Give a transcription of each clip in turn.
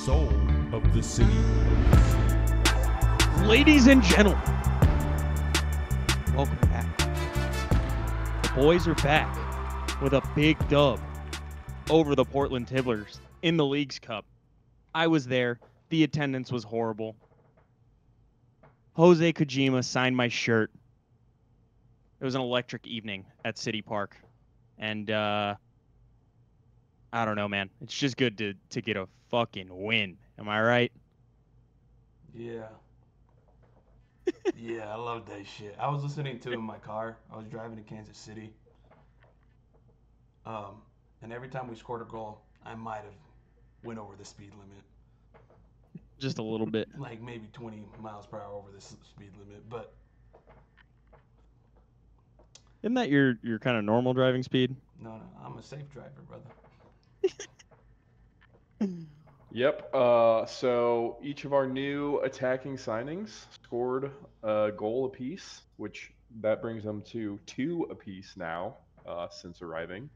soul of the city. Ladies and gentlemen, welcome back. The boys are back with a big dub over the Portland Tiddlers in the Leagues Cup. I was there. The attendance was horrible. Jose Kojima signed my shirt. It was an electric evening at City Park. And I don't know, man. It's just good to get a fucking win. Am I right? Yeah. Yeah, I love that shit. I was listening to it in my car. I was driving to Kansas City. And every time we scored a goal, I might have went over the speed limit. Just a little bit. Like maybe 20 miles per hour over the speed limit. But Isn't that your kind of normal driving speed? no, I'm a safe driver, brother. Yep. So each of our new attacking signings scored a goal apiece, which that brings them to 2 apiece now since arriving.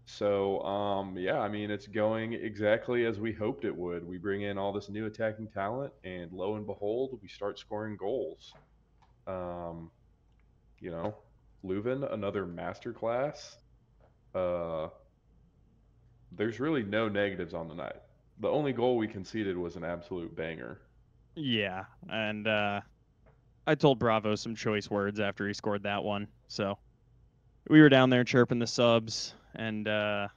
So yeah, I mean it's going exactly as we hoped it would. We bring in all this new attacking talent, and lo and behold, we start scoring goals. Um, you know, Leuven, another masterclass. Uh, there's really no negatives on the night. The only goal we conceded was an absolute banger. Yeah, and I told Bravo some choice words after he scored that one. So we were down there chirping the subs, and I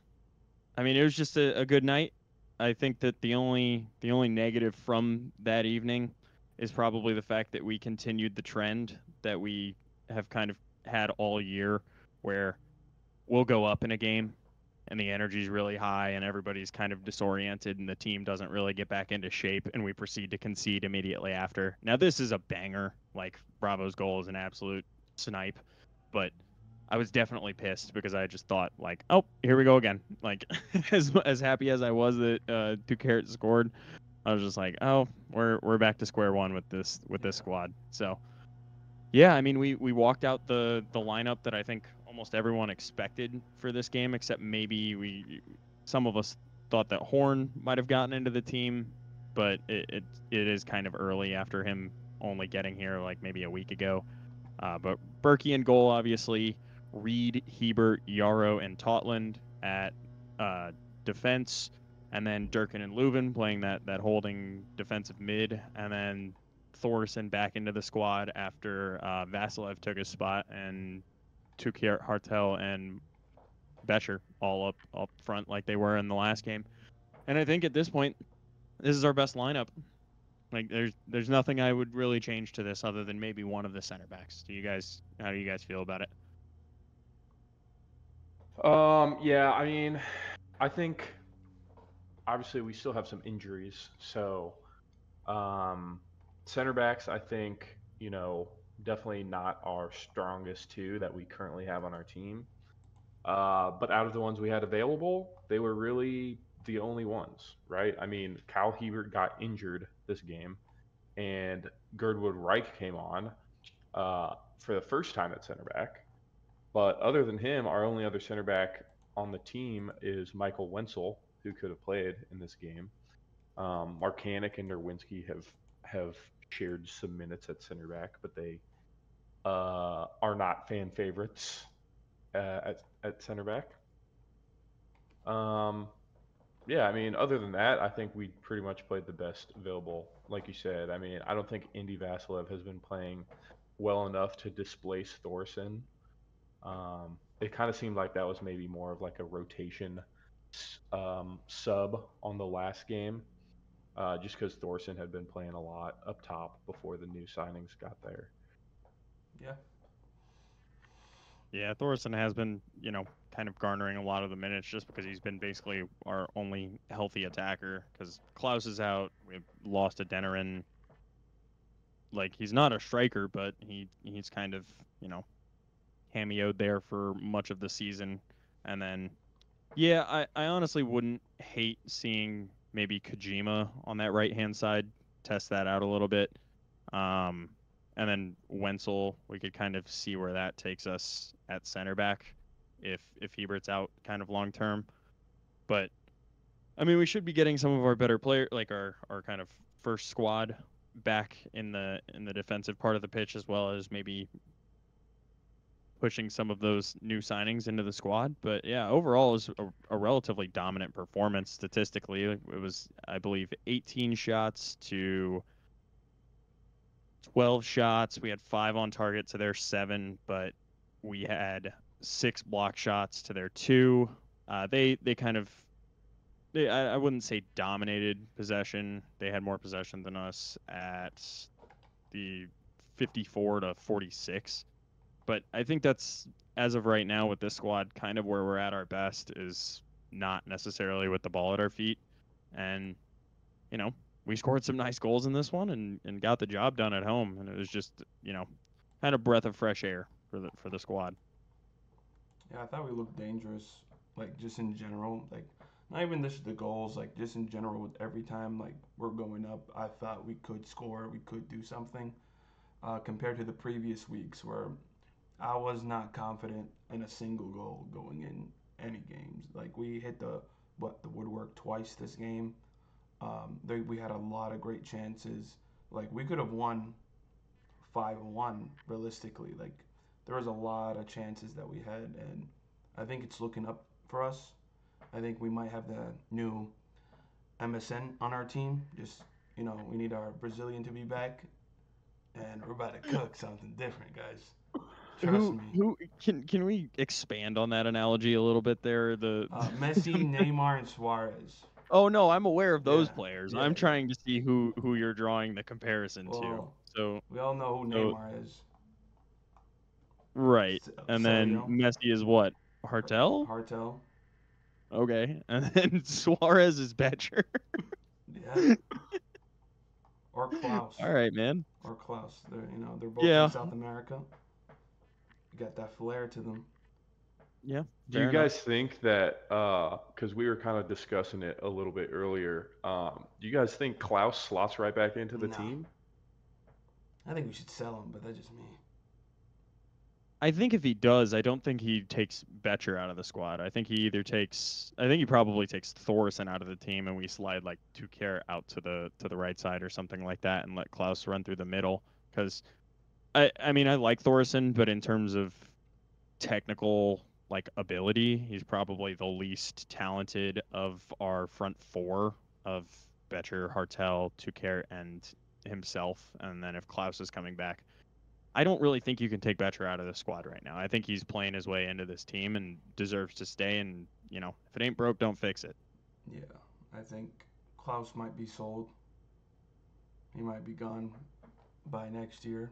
mean it was just a good night. I think that the only negative from that evening is probably the fact that we continued the trend that we have kind of had all year, where we'll go up in a game and the energy's really high and everybody's kind of disoriented and the team doesn't really get back into shape and we proceed to concede immediately after. Now this is a banger. Like Bravo's goal is an absolute snipe, but I was definitely pissed because I just thought like, oh, here we go again. Like as happy as I was that 2 Carrots scored, I was just like, oh, we're back to square one with this squad. So yeah, I mean, we walked out the lineup that I think almost everyone expected for this game, except maybe some of us thought that Horn might have gotten into the team, but it is kind of early after him only getting here like maybe a week ago. But Berkey in goal, obviously. Reed, Hebert, Yarrow, and Totland at defense, and then Durkin and Leuven playing that holding defensive mid, and then Thorson back into the squad after Vasilev took his spot, and Tukir Hartel and Becher all up front like they were in the last game. And I think at this point, this is our best lineup. Like there's nothing I would really change to this other than maybe one of the center backs. How do you guys feel about it? Yeah, I mean, I think obviously we still have some injuries, so um, center backs, I think, definitely not our strongest 2 that we currently have on our team. But out of the ones we had available, they were really the only ones, right? I mean, Kyle Hebert got injured this game, and Girdwood Reich came on for the first time at center back. But other than him, our only other center back on the team is Michael Wenzel, who could have played in this game. Markanek and Nerwinski have shared some minutes at center back, but they are not fan favorites at center back. Yeah, I mean, other than that, I think we pretty much played the best available. Like you said, I mean, I don't think Indy Vasilev has been playing well enough to displace Thorson. It kind of seemed like that was maybe more of like a rotation sub on the last game, just because Thorson had been playing a lot up top before the new signings got there. Yeah. Yeah, Thorson has been, kind of garnering a lot of the minutes just because he's been basically our only healthy attacker. Because Klaus is out, we've lost a Denerin. Like he's not a striker, but he's kind of cameoed there for much of the season. And then, yeah, I honestly wouldn't hate seeing maybe Kojima on that right hand side, test that out a little bit. And then Wenzel, we could kind of see where that takes us at center back if Hebert's out kind of long term. But I mean, we should be getting some of our better player, like our kind of first squad back in the defensive part of the pitch, as well as maybe pushing some of those new signings into the squad. But yeah, overall, it was a relatively dominant performance statistically. It was, I believe, 18 shots to 12 shots. We had 5 on target to their 7, but we had 6 block shots to their 2. They kind of I wouldn't say dominated possession. They had more possession than us at the 54 to 46. But I think that's, as of right now with this squad, kind of where we're at our best, is not necessarily with the ball at our feet. And, you know, we scored some nice goals in this one and got the job done at home. And it was just, kind of breath of fresh air for the squad. Yeah, I thought we looked dangerous, like just in general, like not even just the goals, like just in general. With every time like we're going up, I thought we could score, we could do something. Compared to the previous weeks where I was not confident in a single goal going in any games. Like we hit the woodwork twice this game. We had a lot of great chances. Like we could have won 5-1 realistically. Like there was a lot of chances that we had, and I think it's looking up for us. I think we might have the new MSN on our team. Just we need our Brazilian to be back, and we're about to cook something different, guys. Trust Who me. who can we expand on that analogy a little bit there? Messi, Neymar, and Suarez. Oh no, I'm aware of those Yeah, players. yeah, I'm yeah. trying to see who you're drawing the comparison to. Well, So we all know who so Neymar is. right, and then Sergio Messi is what? Hartel? Hartel. Okay, and then Suarez is Betcher. Yeah, or Klaus. All right, man. Or Klaus. They're both from Yeah, South America. You got that flair to them. yeah, Do you fair enough. guys think that because we were kind of discussing it a little bit earlier, do you guys think Klaus slots right back into the No, team? I think we should sell him, but that's just me. I think if he does, I don't think he takes Betcher out of the squad. I think he probably takes Thorson out of the team, and we slide like Tuchel out to the right side or something like that, and let Klaus run through the middle. Because I mean I like Thorson, but in terms of technical like ability, he's probably the least talented of our front 4 of Betcher, Hartel, Tuchel, and himself. And then if Klaus is coming back, I don't really think you can take Betcher out of the squad right now. I think he's playing his way into this team and deserves to stay. And if it ain't broke, don't fix it. Yeah, I think Klaus might be sold. He might be gone by next year.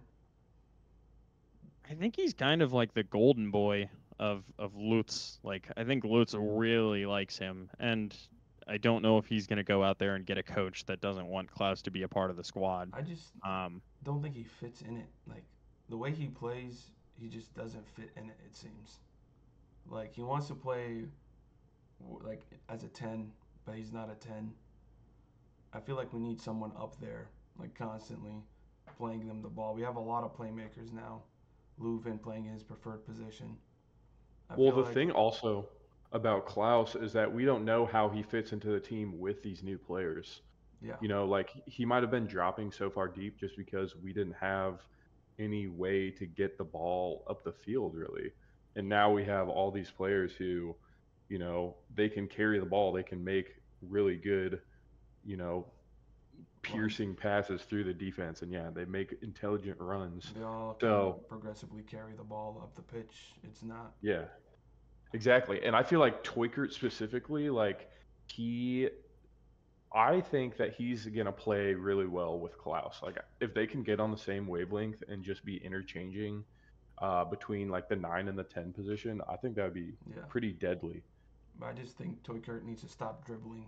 I think he's kind of like the golden boy of Lutz. Like I think Lutz really likes him, and I don't know if he's gonna go out there and get a coach that doesn't want Klaus to be a part of the squad. I just Um, don't think he fits in it. Like the way he plays, he just doesn't fit in it. It seems like he wants to play like as a 10, but he's not a 10. I feel like we need someone up there, like constantly playing them the ball. We have a lot of playmakers now. Leuven playing his preferred position. I Well, feel the like, thing also about Klaus is that we don't know how he fits into the team with these new players. yeah, Like he might have been dropping so far deep just because we didn't have any way to get the ball up the field really. And now we have all these players who, they can carry the ball, they can make really good, you know, runs. piercing passes through the defense and yeah, they make intelligent runs. They all can So, progressively carry the ball up the pitch. It's not. yeah, exactly. And I feel like Toykert specifically, like he I think that he's gonna play really well with Klaus. Like if they can get on the same wavelength and just be interchanging between like the 9 and the 10 position, I think that would be Yeah, pretty deadly. but I just think Toykert needs to stop dribbling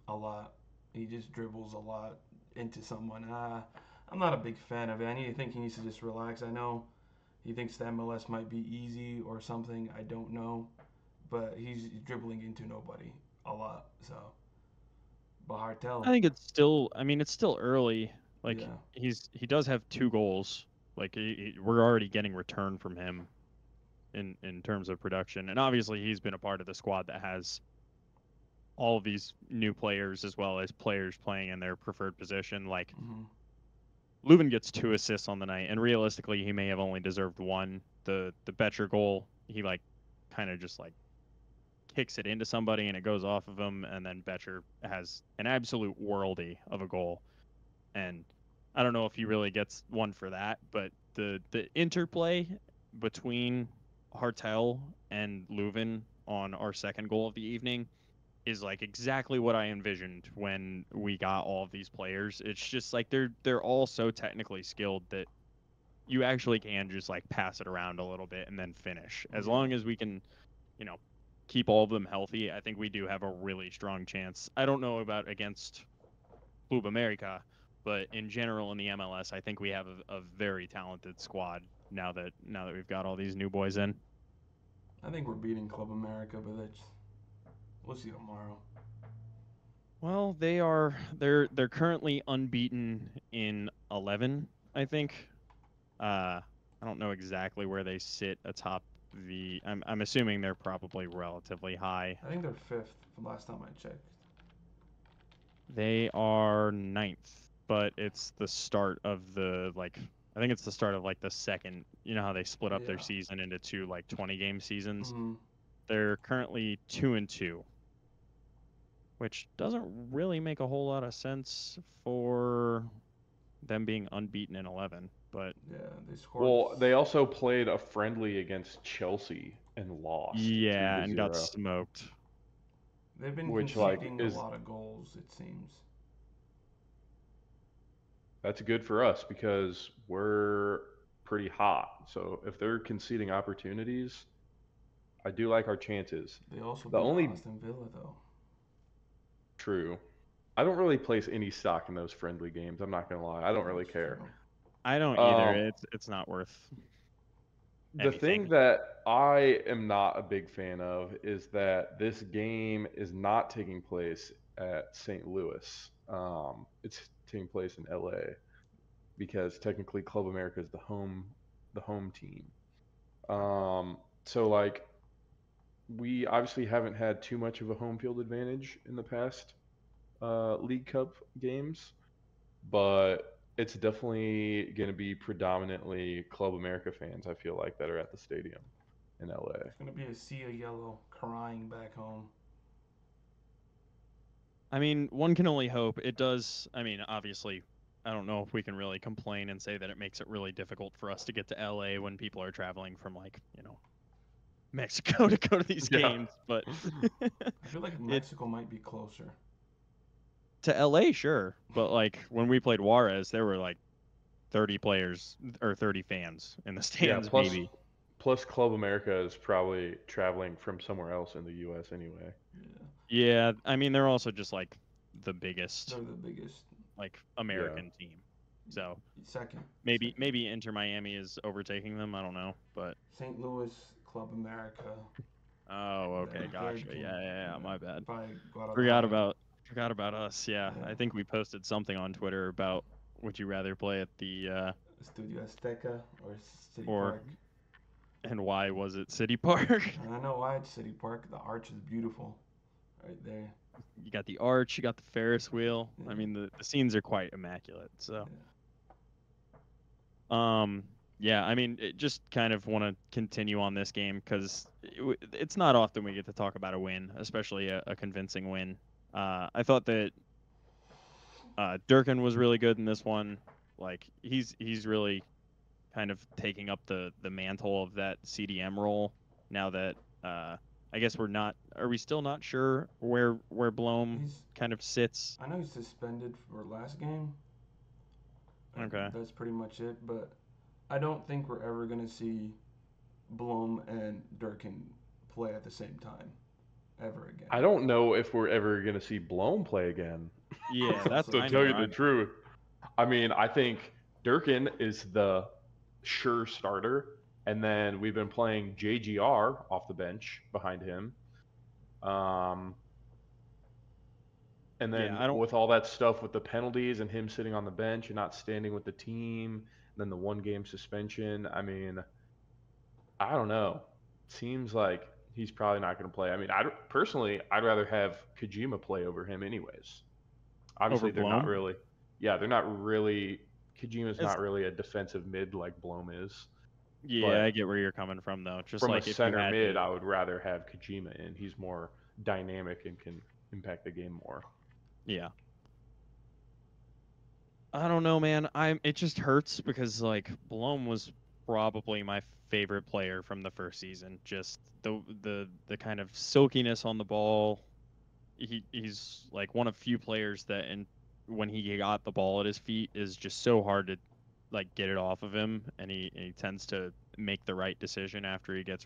a lot. He just dribbles a lot into someone. I'm not a big fan of it. Think he needs to just relax. I know he thinks the MLS might be easy or something. I don't know, but he's dribbling into nobody a lot. So, but I Hartel, think it's still. I mean, it's still early. Like yeah, he does have 2 goals. Like we're already getting return from him in terms of production, and obviously he's been a part of the squad that has all of these new players as well as players playing in their preferred position. Like Hmm. Leuven gets 2 assists on the night, and realistically, he may have only deserved one. The Betcher goal, he like kind of just like kicks it into somebody and it goes off of him, and then Betcher has an absolute worldy of a goal. And I don't know if he really gets one for that, but the interplay between Hartel and Leuven on our second goal of the evening is like exactly what I envisioned when we got all of these players. It's just like they're all so technically skilled that you actually can just like pass it around a little bit and then finish. As Yeah. long as we can, you know, keep all of them healthy, I think we do have a really strong chance. I don't know about against Club America, but in general in the MLS, I think we have a very talented squad now that we've got all these new boys in. I think we're beating Club America, but we'll see tomorrow. Well, they're currently unbeaten in 11, I think. I don't know exactly where they sit atop the. I'm assuming they're probably relatively high. I think they're fifth from last time I checked. They are ninth, but it's the start of the like. I think it's the start of like the second. You know how they split up their Yeah. season into two like 20-game seasons. Hmm. They're currently 2-2, which doesn't really make a whole lot of sense for them being unbeaten in 11. But Yeah, they scored. Well, they also played a friendly against Chelsea and lost three yeah, to and got zero, smoked. They've been which like conceding a is lot of goals, it seems. that's good for us because we're pretty hot. So if they're conceding opportunities, I do like our chances. They also The beat only Aston Villa, though. true, I don't really place any stock in those friendly games. I'm not gonna lie, I don't really That's care. true. I don't either. Um, It's not worth the thing anything. that I am not a big fan of is that this game is not taking place at St. Louis. It's taking place in LA because technically Club America is the home team. So like we obviously haven't had too much of a home field advantage in the past League Cup games, but it's definitely going to be predominantly Club America fans. I feel like that are at the stadium in LA. It's gonna be a sea of yellow crying back home. I mean, one can only hope. It does. I mean, obviously, I don't know if we can really complain and say that it makes it really difficult for us to get to LA when people are traveling from like, Mexico to go to these Yeah. games, but I feel like it Mexico might be closer. to LA, sure, but like when we played Juarez, there were like 30 players or 30 fans in the Yeah, stands, maybe. plus Club America is probably traveling from somewhere else in the US anyway. Yeah, Yeah, I mean they're also just like the biggest they're the biggest. like Yeah. American team. So Second, maybe second. maybe Inter Miami is overtaking them. I don't know, but St. Louis, Club America, oh, the okay, third gotcha. team. Yeah, Yeah, my bad. probably Forgot Guadalajara. about forgot about us. Yeah, Yeah, I think we posted something on Twitter about would you rather play at the Studio Azteca or City or Park. and why was it City Park? And I know why it's City Park. The arch is beautiful, right there. You got the arch, you got the Ferris wheel. I Yeah, mean the scenes are quite immaculate. So yeah. yeah, I mean just kind of want to continue on this game because it's not often we get to talk about a win, especially a convincing win. I thought that Durkin was really good in this one. Like he's really kind of taking up the mantle of that CDM role now that I guess we're not. Are we still not sure where Blom He's. kind of sits? I know he's suspended for last game. Like, Okay. that's pretty much it. But I don't think we're ever gonna see Blom and Durkin play at the same time ever again. I don't know if we're ever going to see Blown play again. Yeah, That's that's also To kind of tell where you the I'm. truth, I mean, I think Durkin is the sure starter, and then we've been playing JGR off the bench behind him. Um, and Yeah, then I don't. with all that stuff with the penalties and him sitting on the bench and not standing with the team, and then the 1 game suspension. I mean, I don't know. Seems like he's probably not going to play. I mean, personally, I'd rather have Kojima play over him, anyways. Over Obviously, they're not Blom. really. Yeah, they're not really. Kojima's As not really a defensive mid like Blom is, Yeah, I but get where you're coming from though. Just from a like if you center had mid, to, I would rather have Kojima in. He's more dynamic and can impact the game more. yeah. I don't know, man. It just hurts because like Blom was probably my favorite player from the first season. Just the kind of silkiness on the ball. He's like one of few players that and when he got the ball at his feet is just so hard to like get it off of him, and he tends to make the right decision after he gets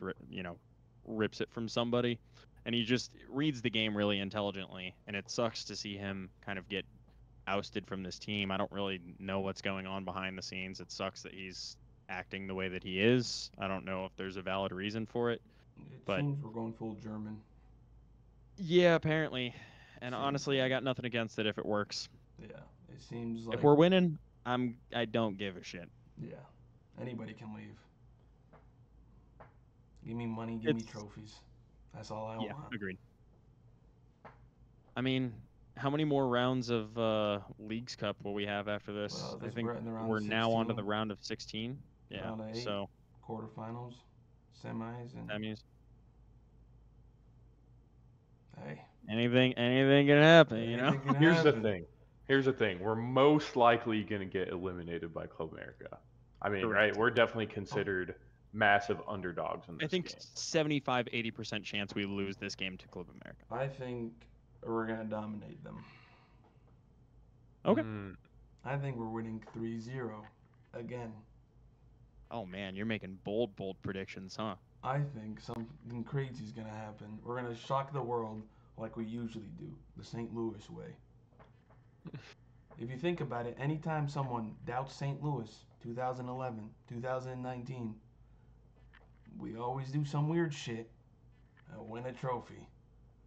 rips it from somebody, and he just reads the game really intelligently, and it sucks to see him kind of get ousted from this team. I don't really know what's going on behind the scenes. It sucks that he's acting the way that he is. I don't know if there's a valid reason for it, It but seems we're going full German. yeah, apparently. And Seems honestly, I like, got nothing against it if it works. yeah, it seems If like, we're winning, I don't give a shit. yeah, anybody can leave. Give me money, give me It's trophies. That's all I yeah, want. agreed. I mean, how many more rounds of Leagues Cup will we have after this? Well, I this think we're in the round we're of now on to the 16, round of 16. Yeah. round of 8, So quarterfinals, semis, and that means hey, anything can happen, you know? anything can Here's the happen. thing. Here's the thing. We're most likely going to get eliminated by Club America. I mean, right? Correct. We're definitely Oh, considered massive underdogs in I this think game. 75-80% chance we lose this game to Club America. I think we're gonna dominate them. Okay. Mm, I think we're winning 3-0 again. Oh man, you're making bold predictions, huh? I think something crazy is gonna happen. We're gonna shock the world like we usually do, the St. Louis way. If you think about it, anytime someone doubts St. Louis, 2011, 2019, we always do some weird shit and win a trophy.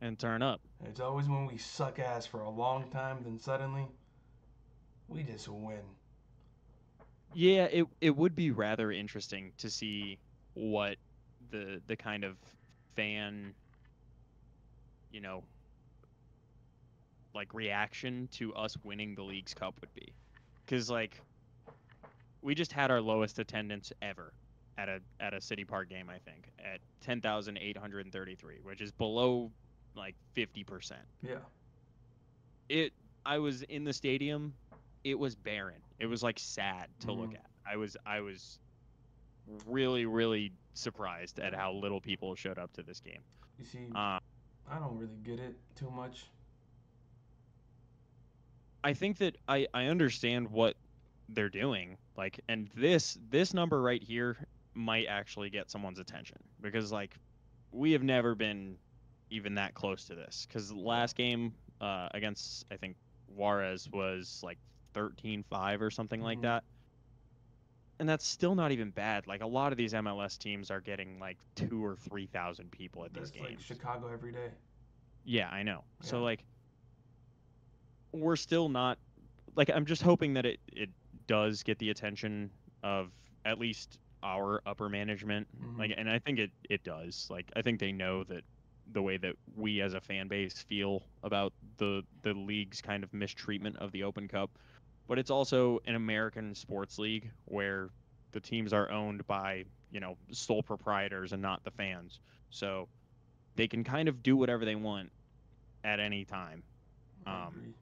And turn up. It's always when we suck ass for a long time, then suddenly we just win. Yeah, it would be rather interesting to see what the kind of fan, you know, like reaction to us winning the League's Cup would be. Cuz like we just had our lowest attendance ever at a City Park game, I think, at 10,833, which is below like 50%. Yeah. It I was in the stadium, it was barren. It was like sad to Mm-hmm. look at. I was really surprised at how little people showed up to this game. You see, Uh, I don't really get it too much. I think that I understand what they're doing, like, and this number right here might actually get someone's attention because like we have never been even that close to this. Because the Yeah. last game against I think Juarez was like 13-5 or something like Mm-hmm. that. And that's still not even bad. Like a lot of these MLS teams are getting like 2 or 3 thousand people at these That's like games. Chicago every day. Yeah, I know. Yeah. So like we're still not like I'm just hoping that it does get the attention of at least our upper management. Mm-hmm. Like and I think it does. Like I think they know that the way that we as a fan base feel about the league's kind of mistreatment of the Open Cup, but it's also an American sports league where the teams are owned by, sole proprietors and not the fans. So they can kind of do whatever they want at any time. I Um, agree.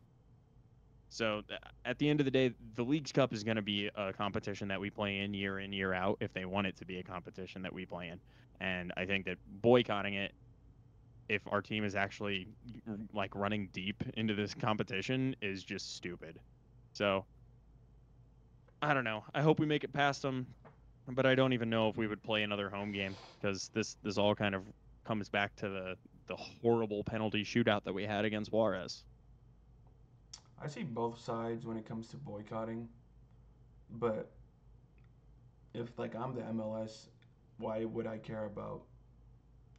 so at the end of the day, the League's Cup is going to be a competition that we play in, year out, if they want it to be a competition that we play in. And I think that boycotting it, if our team is actually like running deep into this competition, is just stupid. So I don't know. I hope we make it past them, but I don't even know if we would play another home game because this all kind of comes back to the horrible penalty shootout that we had against Juarez. I see both sides when it comes to boycotting, but if like I'm the MLS, why would I care about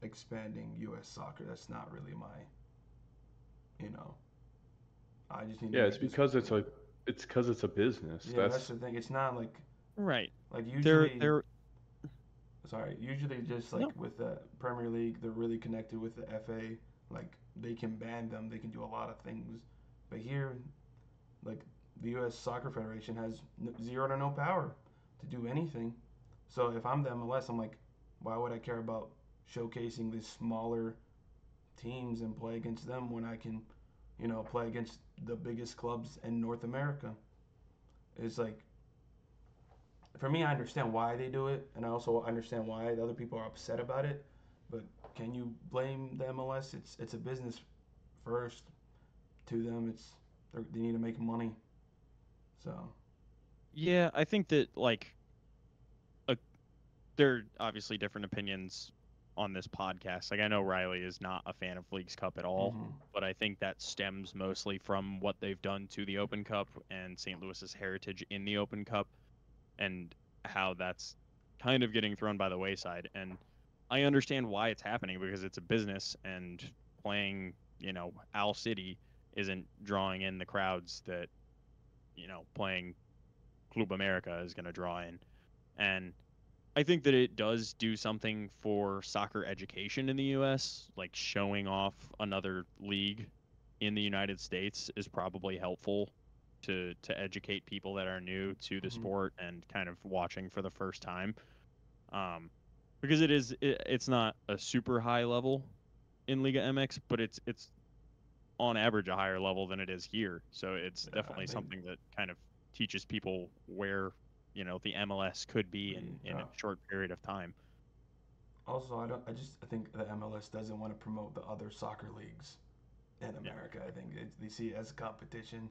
expanding U.S. soccer? That's not really my, you know. I just need to yeah, it's make this. because it's a business. Yeah, that's That's the thing. It's not like Right. like They're usually they're sorry. Usually, just like No. with the Premier League, they're really connected with the FA. Like they can ban them. They can do a lot of things. But here, like the U.S. Soccer Federation has zero to no power to do anything. So if I'm the MLS, I'm like, why would I care about showcasing these smaller teams and play against them when I can, play against the biggest clubs in North America? It's like, for me, I understand why they do it, and I also understand why the other people are upset about it. But can you blame the MLS? It's a business first to them. They need to make money. So Yeah, I think that like a, there are obviously different opinions on this podcast. Like I know Riley is not a fan of Leagues Cup at all, hmm but I think that stems mostly from what they've done to the Open Cup and St. Louis's heritage in the Open Cup and how that's kind of getting thrown by the wayside. And I understand why it's happening because it's a business and playing, Owl City isn't drawing in the crowds that, playing Club America is going to draw in. And I think that it does do something for soccer education in the US, like showing off another league in the United States is probably helpful to educate people that are new to the hmm sport and kind of watching for the first time. Um, because it's not a super high level in Liga MX, but it's on average a higher level than it is here. So it's yeah, I definitely think something that kind of teaches people where, the MLS could be in yeah. a short period of time. Also, I think the MLS doesn't want to promote the other soccer leagues in Yeah. America. I think they see it as a competition,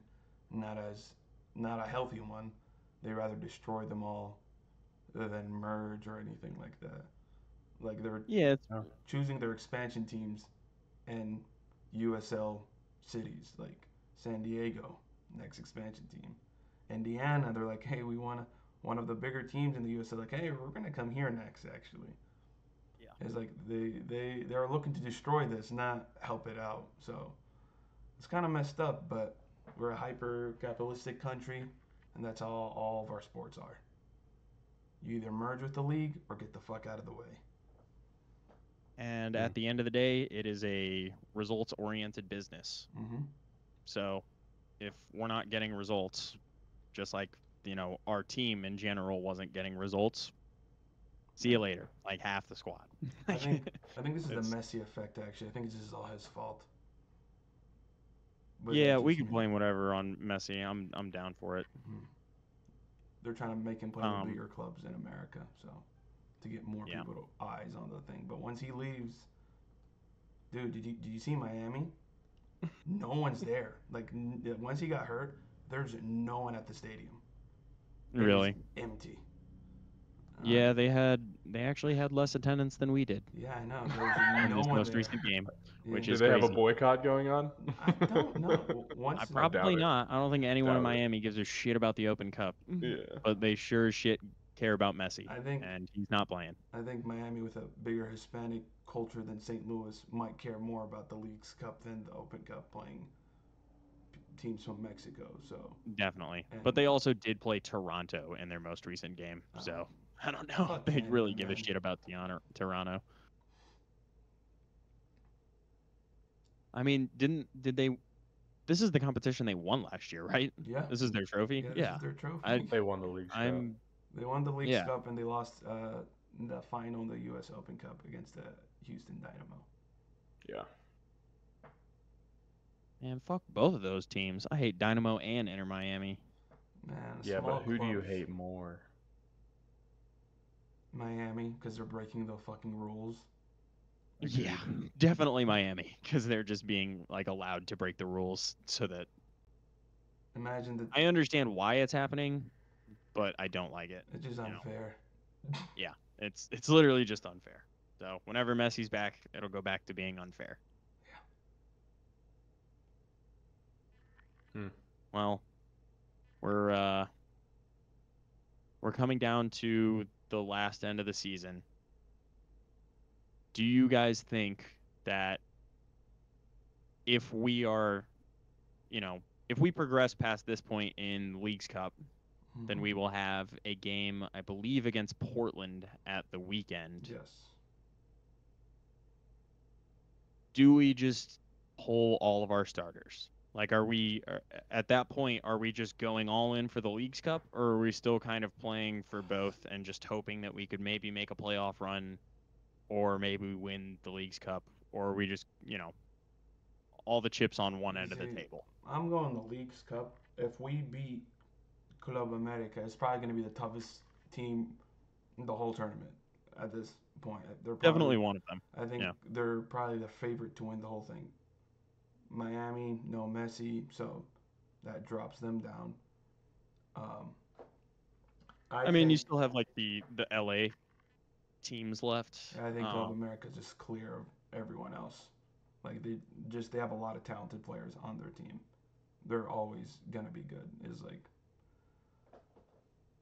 not a healthy one. They rather destroy them all than merge or anything like that. Like they're Yeah, it's Yeah. choosing their expansion teams in USL cities like San Diego, next expansion team. Indiana, they're like, hey, we want one of the bigger teams in the USL. Like, hey, we're gonna come here next. Actually, yeah. it's like they're looking to destroy this, not help it out. So it's kind of messed up. But we're a hyper capitalistic country, and that's all of our sports are. You either merge with the league or get the fuck out of the way. And Hmm. at the end of the day, it is a results oriented business. Mm-hmm. So if we're not getting results, just like, our team in general wasn't getting results, see Yeah. you later. Like half the squad. I think I think this is the It's Messi effect. Actually, I think this is all his fault with yeah, we educating could him. blame whatever on Messi. I'm down for it. Mhm. They're trying to make him play in the Um, bigger clubs in America, so to get more yeah. eyes on the thing. But once he leaves, dude, did you see Miami? No one's there. Like once he got hurt, there's no one at the stadium. It is Really. empty. Uh, Yeah, they actually had less attendance than we did yeah, I know. There's in no this one most there. recent game, Yeah. which Do is they have a crazy. boycott going on? I don't know. I Once I doubt probably it. not. I don't think anyone in Doubt it. Miami gives a shit about the Open Cup, Yeah. but they sure as shit care about Messi, I think and he's not playing. I think Miami, with a bigger Hispanic culture than St. Louis, might care more about the Leagues Cup than the Open Cup, playing teams from Mexico. So, Definitely. But and they also did play Toronto in their most recent game, so I don't know if fuck they Canada, really give a man. shit about Toronto. I mean, did they? This is the competition they won last year, right? Yeah, This is their trophy. yeah, this Yeah. is their I trophy. They won the Leagues Cup. I'm They won the Leagues yeah. Cup and they lost the final in the U.S. Open Cup against the Houston Dynamo. Yeah. Man, fuck both of those teams. I hate Dynamo and Inter Miami. Man, Yeah, small but who do you clubs, hate more? Miami, because they're breaking the fucking rules. Yeah, Agreed. definitely Miami because they're just being like allowed to break the rules so that Imagine that. I understand why it's happening, but I don't like it. It's just You know, unfair. yeah, it's literally just unfair. So whenever Messi's back, it'll go back to being unfair. Hmm. Well, we're uh we're coming down to the last end of the season. Do you guys think that if we are, you know, if we progress past this point in Leagues Cup then we will have a game, I believe, against Portland at the weekend. Yes. Do we just pull all of our starters? Like, at that point, are we just going all in for the Leagues Cup, or are we still kind of playing for both and just hoping that we could maybe make a playoff run, or maybe we win the Leagues Cup, or are we just, all the chips on one end of the See, table? I'm going the Leagues Cup. If we beat Club America, it's probably going to be the toughest team in the whole tournament at this point. They're probably, Definitely one of them. I think Yeah. they're probably the favorite to win the whole thing. Miami, no Messi, so that drops them down. Um, I I mean, you think still have like the LA teams left. I think Club America is just clear of everyone else. Like they have a lot of talented players on their team. They're always gonna be good. Is like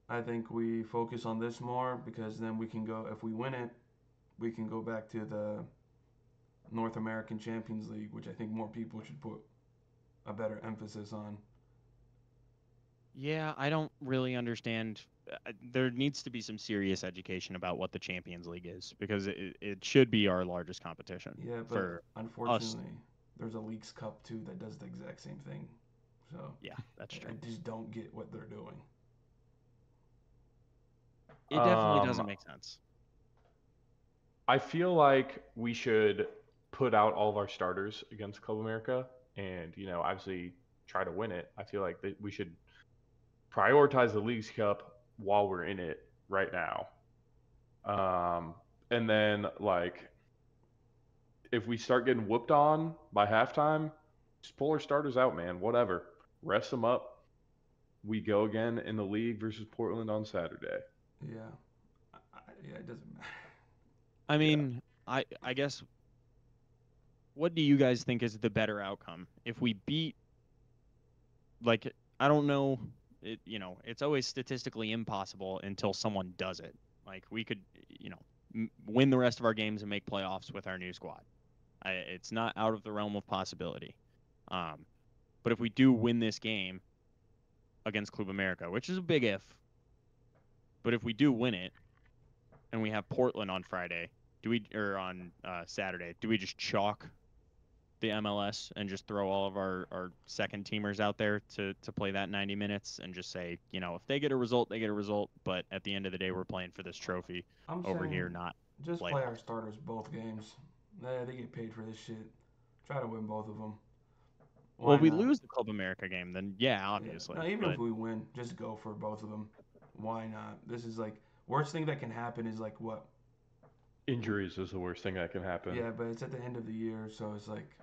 I think we focus on this more because then we can go if we win it, we can go back to the North American Champions League, which I think more people should put a better emphasis on. Yeah, I don't really understand. There needs to be some serious education about what the Champions League is because it should be our largest competition Yeah, but for us. unfortunately, there's a Leagues Cup too that does the exact same thing. So Yeah, that's I true. just don't get what they're doing. It definitely Um, doesn't make sense. I feel like we should put out all of our starters against Club America, and obviously try to win it. I feel like that we should prioritize the Leagues Cup while we're in it right now. And then like if we start getting whooped on by halftime, just pull our starters out, man. Whatever, rest them up. We go again in the league versus Portland on Saturday. Yeah, yeah, it doesn't matter. I Yeah. mean, I guess what do you guys think is the better outcome? If we beat like I don't know, it's always statistically impossible until someone does it. Like we could, win the rest of our games and make playoffs with our new squad. It's not out of the realm of possibility. Um, but if we do win this game against Club America, which is a big if, but if we do win it and we have Portland on Friday, or on Saturday, do we just chalk the MLS and just throw all of our second teamers out there to play that 90 minutes and just say, if they get a result, they get a result. But at the end of the day, we're playing for this trophy I'm over here, saying not just play our playoffs. starters both games. They get paid for this shit. Try to win both of them. Well, Why if we not? lose the Club America game, then yeah, Yeah. obviously. No, even if But we win, just go for both of them. Why not? This is like worst thing that can happen is like what? Injuries is the worst thing that can happen. Yeah, but it's at the end of the year, so it's like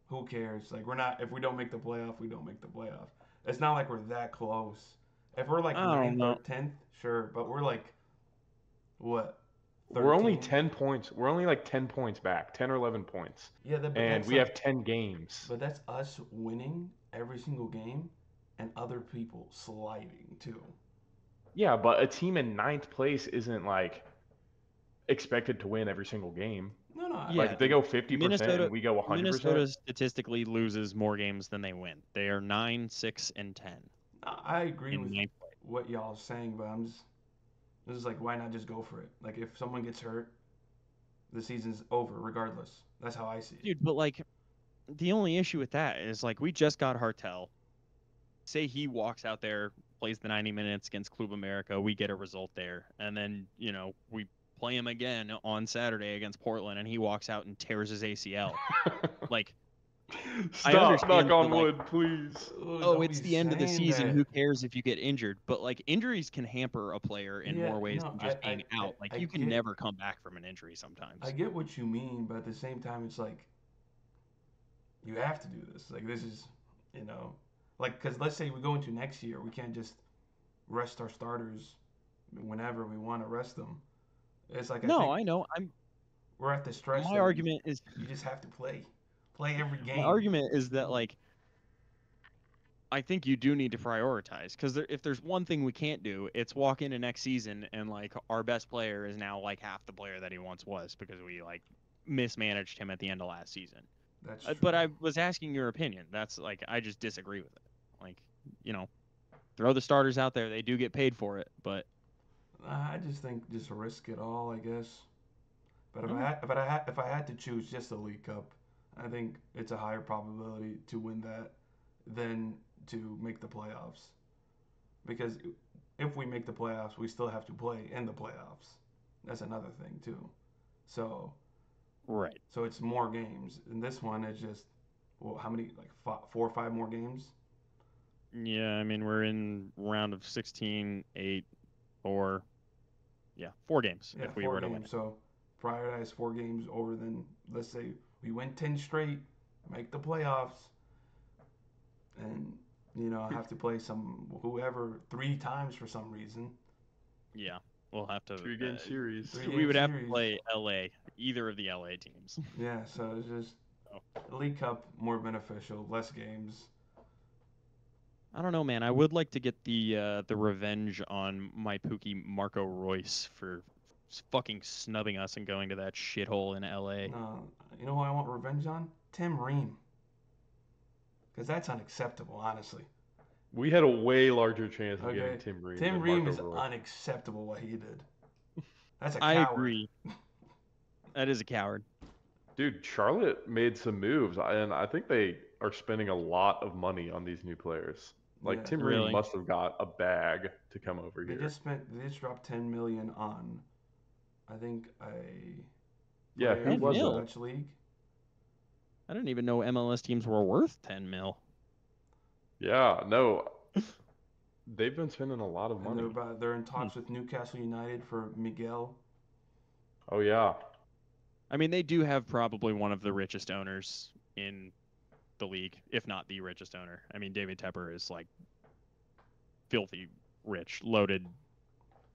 who cares? Like we're not if we don't make the playoff, we don't make the playoff. It's not like we're that close. If we're like I don't ninth or know. 10th, sure, but we're like what? We're only 13? 10 points. We're only like 10 points back, 10 or 11 points. Yeah, but And that's we like have 10 games. but that's us winning every single game and other people sliding too. Yeah, but a team in ninth place isn't like expected to win every single game. No, no, Yeah, Like if they go 50% Minnesota and we go 100%. Minnesota statistically loses more games than they win. They are 9, 6, and 10 I agree in with ninth place. what y'all are saying, but I'm just this is like why not just go for it? Like if someone gets hurt, the season's over regardless. That's how I see it. Dude, but like the only issue with that is like we just got Hartel. Say he walks out there, plays the 90 minutes against Club America, we get a result there, and then we play him again on Saturday against Portland, and he walks out and tears his ACL. Like I Stop, knock understand the on like, wood, please. Ugh, oh, don't it's be the end of the saying season. that. Who cares if you get injured? But like injuries can hamper a player in Yeah, more ways no, than just being out. Like I you can get never come back from an injury I sometimes. get what you mean, but at the same time, it's like you have to do this. Like this is, you know, like because let's say we go into next year, we can't just rest our starters whenever we want to rest them. It's like I No, think I know. I'm we're at the stretch my that argument is you just have to play every my game. argument is that like I think you do need to prioritize because if there's one thing we can't do, it's walk into next season and like our best player is now like half the player that he once was because we like mismanaged him at the end of last season. That's But true. I was asking your opinion. That's like I just disagree with it. Like you know, throw the starters out there. They do get paid for it, but I just think just risk it all, I guess. But all right. if I had to choose just the League Cup, I think it's a higher probability to win that than to make the playoffs. Because if we make the playoffs, we still have to play in the playoffs. That's another thing too. So Right. so it's more games. And this one is just well, how many like 4 or 5 more games? Yeah, I mean we're in round of 16, 8, 4. Yeah, 4 games Yeah, if we four were to win games. it. So prioritize 4 games over than let's say we win 10 straight, make the playoffs, and have to play some whoever 3 times for some reason. Yeah, we'll have to. 3-game series. Three We game would have to series. play LA, either of the LA teams. Yeah, so it's just So, the League Cup more beneficial, less games. I don't know, man. I would like to get the revenge on my Pookie Marco Royce for fucking snubbing us and going to that shithole in LA. No, you know who I want revenge on? Tim Ream, because that's unacceptable, honestly. We had a way larger chance of getting Okay, Tim Ream Tim than Ream Marco is Roy. unacceptable what he did. That's a I coward. agree. That is a coward. Dude, Charlotte made some moves, and I think they are spending a lot of money on these new players. Like Yeah, Tim Ream Really? must have got a bag to come over here. they just dropped 10 million on I think a Yeah, player who 10 from was the mil? that? Dutch league. I didn't even know MLS teams were worth 10 mil. Yeah, no, they've been spending a lot of And money. they're in Hmm. talks with Newcastle United for Miguel. Oh yeah, I mean, they do have probably one of the richest owners in the league, if not the richest owner. I mean, David Tepper is like filthy rich, loaded,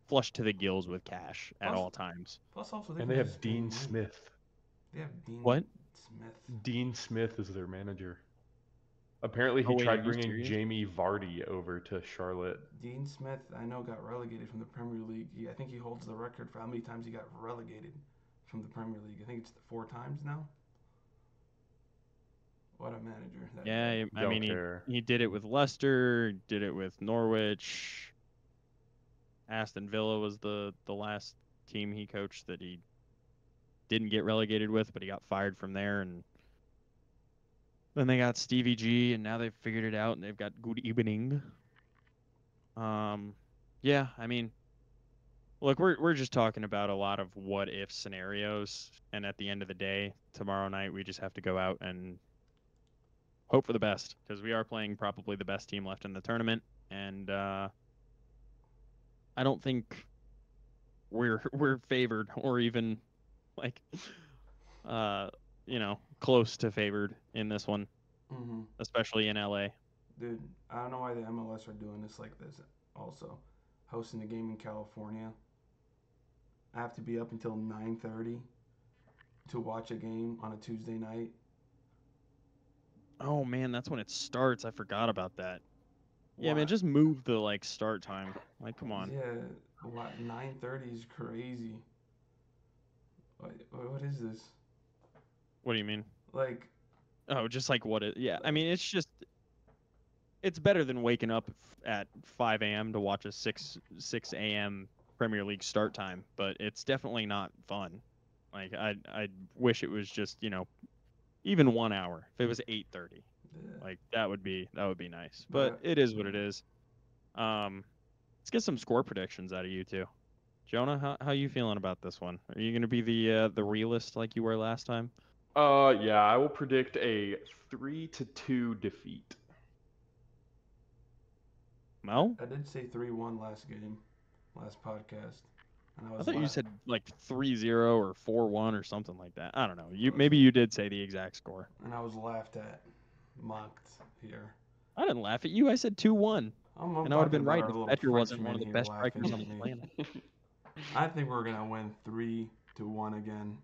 flushed to the gills with cash at Plus, all times. plus also they and can they just have spend Dean money. Smith. They have Dean What? Smith. Dean Smith is their manager. Apparently, Oh he wait, are tried you bringing serious? Jamie Vardy over to Charlotte. Dean Smith, I know, got relegated from the Premier League. I think he holds the record for how many times he got relegated from the Premier League. I think it's 4 times now. What a manager that guy. Yeah, I Don't mean care. he did it with Leicester, did it with Norwich. Aston Villa was the last team he coached that he didn't get relegated with, but he got fired from there, and then they got Stevie G, and now they've figured it out, and they've got good evening. Yeah, I mean, look, we're just talking about a lot of what if scenarios, and at the end of the day, tomorrow night we just have to go out and hope for the best because we are playing probably the best team left in the tournament, and I don't think we're favored or even like uh close to favored in this one, Mm-hmm. especially in LA. Dude, I don't know why the MLS are doing this like this. Also, hosting a game in California, I have to be up until 9:30 to watch a game on a Tuesday night. Oh man, that's when it starts. I forgot about that. Yeah, man, What? just move the like start time. Like, come on. Yeah, what? 9:30 is crazy. What is this? What do you mean? Like, Oh, just like what it? Yeah, I like mean, it's better than waking up at 5 a.m. to watch a 6 a.m. Premier League start time, but it's definitely not fun. Like, I wish it was just even 1 hour. If it was 8:30, yeah. like that would be nice. But But it is what it is. Um, let's get some score predictions out of you two. Jonah, how you feeling about this one? Are you gonna be the realist like you were last time? Yeah, I will predict a 3-2 defeat. Mel? I did say 3-1 last game, last podcast, and I I was thought you laugh. said like 3-0 or 4-1 or something like that. I don't know. I You was, maybe you did say the exact score. and I was laughed at, mocked here. I didn't laugh at you. I said 2-1, I'm and I would have talking been about right our if little Fetcher wasn't one Frenchman of the here best laughing strikers on at the me. planet. I think we're gonna win 3-1 again.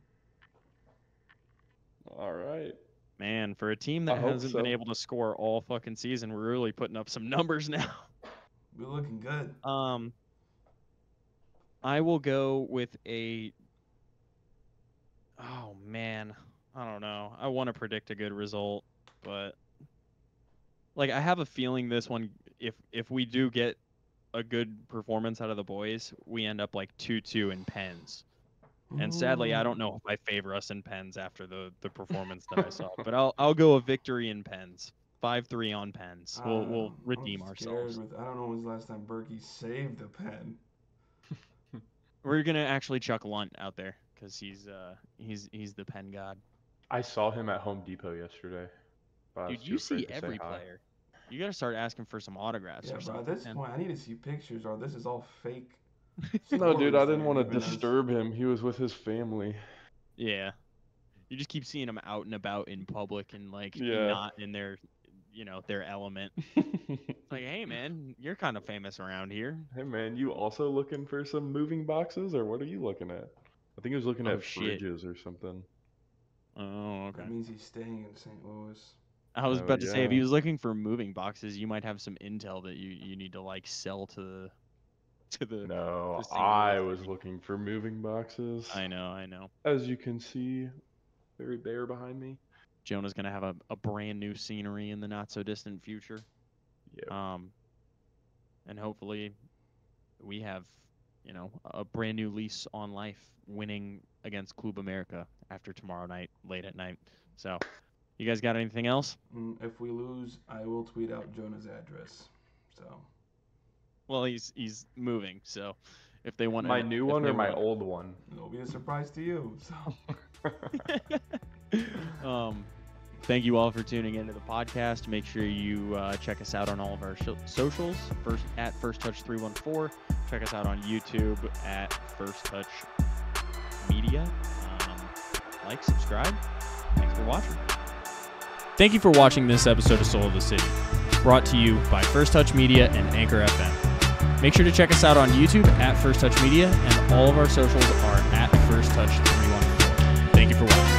All right. Man, for a team I that hope hasn't been so. able to score all fucking season, we're really putting up some numbers now. We're looking good. Um, I will go with a. Oh man, I don't know. I want to predict a good result, but like I have a feeling this one if we do get a good performance out of the boys, we end up like 2-2 in pens. And sadly, I don't know if I favor us in pens after the performance that I saw. But I'll go a victory in pens. 5-3 on pens. We'll redeem ourselves. I don't know when's the last time Berkey saved a pen. We're gonna actually chuck Lunt out there because he's the pen god. I saw him at Home Depot yesterday. Dude, you see every player. You gotta start asking for some autographs. Yeah, or bro. something. At this point, I need to see pictures, or this is all fake. No, dude, I didn't want to giving us. disturb him. He was with his family. Yeah. You just keep seeing them out and about in public and like Yeah. not in their their element. Like, hey man, you're kind of famous around here. Hey man, you also looking for some moving boxes, or what are you looking at? I think he was looking at shit. fridges or something. Oh, okay. That means he's staying in St. Louis. I was Oh, about to say, if yeah. he was looking for moving boxes, you might have some intel that you need to like sell to the. No, the St. I Louis was city. looking for moving boxes. I know. As you can see, very bare behind me. Jonah's gonna have a brand new scenery in the not so distant future. Yeah. And hopefully, we have a brand new lease on life, winning against Club America after tomorrow night, late at night. So, you guys got anything else? If we lose, I will tweet out Jonah's address. So. Well, he's moving, so if they want My new one or my old one? It'll be a surprise to you. So. Thank you all for tuning into the podcast. Make sure you check us out on all of our socials. First at First Touch 314. Check us out on YouTube at First Touch Media. Like, subscribe. Thanks for watching. Thank you for watching this episode of Soul of the City, brought to you by First Touch Media and Anchor FM. Make sure to check us out on YouTube at First Touch Media, and all of our socials are at First Touch 314. Thank you for watching.